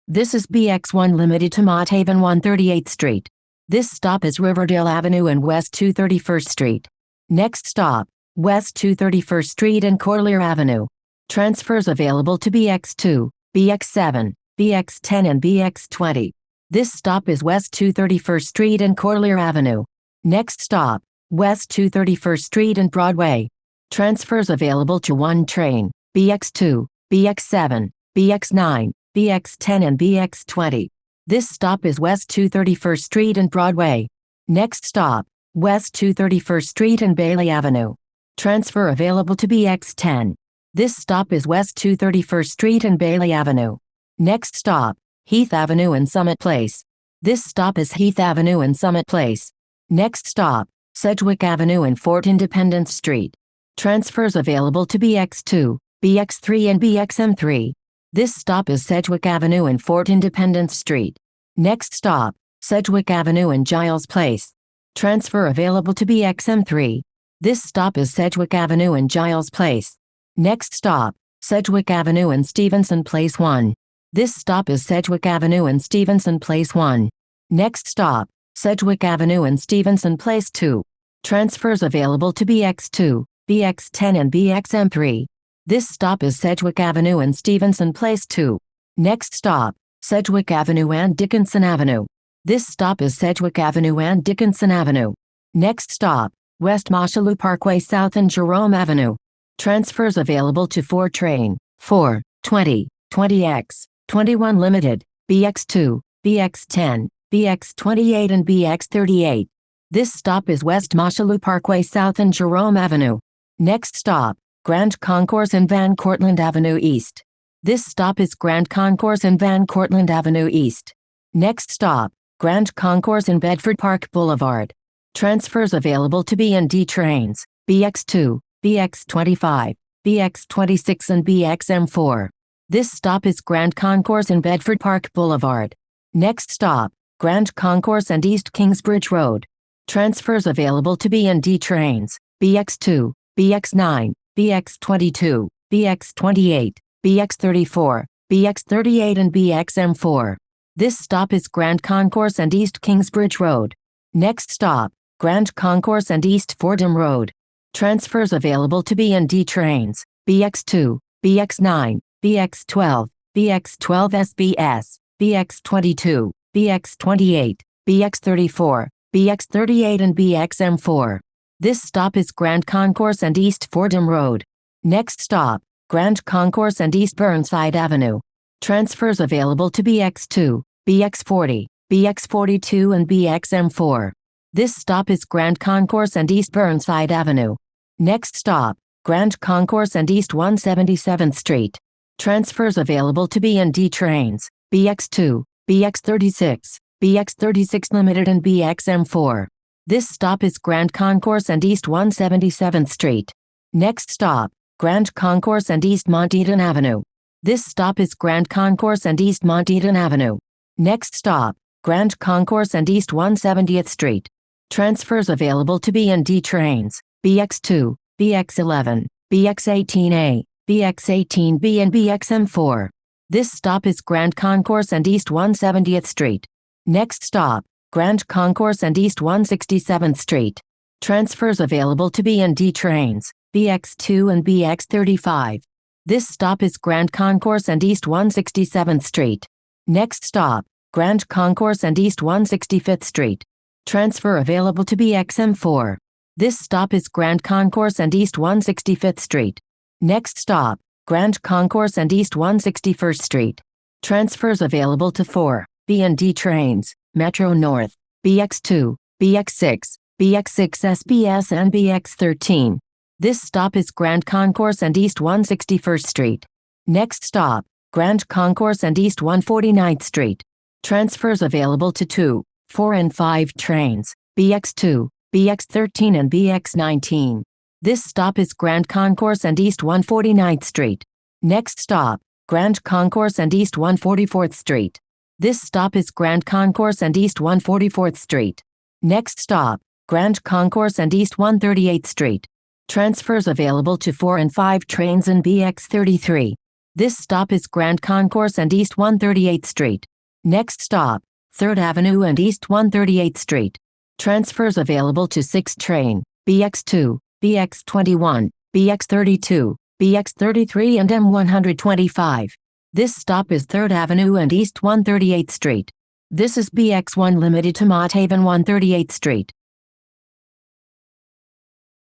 This is BX1 Limited to Mott Haven 138th Street. This stop is Riverdale Avenue and West 231st Street. Next stop, West 231st Street and Corlier Avenue. Transfers available to BX2, BX7, BX10 and BX20. This stop is West 231st Street and Corlier Avenue. Next stop, West 231st Street and Broadway. Transfers available to one train, BX2, BX7, BX9, Bx10 and Bx20. This stop is West 231st Street and Broadway. Next stop, West 231st Street and Bailey Avenue. Transfer available to Bx10. This stop is West 231st Street and Bailey Avenue. Next stop, Heath Avenue and Summit Place. This stop is Heath Avenue and Summit Place. Next stop, Sedgwick Avenue and Fort Independence Street. Transfers available to Bx2, Bx3 and BXM3. This stop is Sedgwick Avenue and Fort Independence Street. Next stop, Sedgwick Avenue and Giles Place. Transfer available to BXM3. This stop is Sedgwick Avenue and Giles Place. Next stop, Sedgwick Avenue and Stevenson Place 1. This stop is Sedgwick Avenue and Stevenson Place 1. Next stop, Sedgwick Avenue and Stevenson Place 2. Transfers available to BX2, BX10 and BXM3. This stop is Sedgwick Avenue and Stevenson Place 2. Next stop, Sedgwick Avenue and Dickinson Avenue. This stop is Sedgwick Avenue and Dickinson Avenue. Next stop, West Mosholu Parkway South and Jerome Avenue. Transfers available to 4 train, 4, 20, 20X, 21 Limited, BX2, BX10, BX28 and BX38. This stop is West Mosholu Parkway South and Jerome Avenue. Next stop, Grand Concourse and Van Cortlandt Avenue East. This stop is Grand Concourse and Van Cortlandt Avenue East. Next stop, Grand Concourse and Bedford Park Boulevard. Transfers available to B&D trains, BX2, BX25, BX26 and BXM4. This stop is Grand Concourse and Bedford Park Boulevard. Next stop, Grand Concourse and East Kingsbridge Road. Transfers available to B&D trains, BX2, BX9, Bx22, Bx28, Bx34, Bx38 and BXM4. This stop is Grand Concourse and East Kingsbridge Road. Next stop, Grand Concourse and East Fordham Road. Transfers available to B&D trains, BX2, BX9, Bx12, Bx12 SBS, Bx22, Bx28, Bx34, Bx38 and BXM4. This stop is Grand Concourse and East Fordham Road. Next stop, Grand Concourse and East Burnside Avenue. Transfers available to Bx2, Bx40, Bx42 and BXM4. This stop is Grand Concourse and East Burnside Avenue. Next stop, Grand Concourse and East 177th Street. Transfers available to B&D trains, BX2, BX36, BX36 Limited and BXM4. This stop is Grand Concourse and East 177th Street. Next stop, Grand Concourse and East Mont Eden Avenue. This stop is Grand Concourse and East Mont Eden Avenue. Next stop, Grand Concourse and East 170th Street. Transfers available to B&D trains, BX2, BX11, BX18A, BX18B and BXM4. This stop is Grand Concourse and East 170th Street. Next stop, Grand Concourse and East 167th Street. Transfers available to B&D trains, BX2 and BX35. This stop is Grand Concourse and East 167th Street. Next stop, Grand Concourse and East 165th Street. Transfer available to BXM4. This stop is Grand Concourse and East 165th Street. Next stop, Grand Concourse and East 161st Street. Transfers available to 4 B&D trains, Metro North, Bx2, Bx6, Bx6 SBS and Bx13. This stop is Grand Concourse and East 161st Street. Next stop, Grand Concourse and East 149th Street. Transfers available to 2, 4 and 5 trains, Bx2, Bx13 and Bx19. This stop is Grand Concourse and East 149th Street. Next stop, Grand Concourse and East 144th Street. This stop is Grand Concourse and East 144th Street. Next stop, Grand Concourse and East 138th Street. Transfers available to 4 and 5 trains in Bx33. This stop is Grand Concourse and East 138th Street. Next stop, 3rd Avenue and East 138th Street. Transfers available to 6 train, Bx2, Bx21, Bx32, Bx33 and M125. This stop is 3rd Avenue and East 138th Street. This is Bx1 Limited to Mott 138th Street.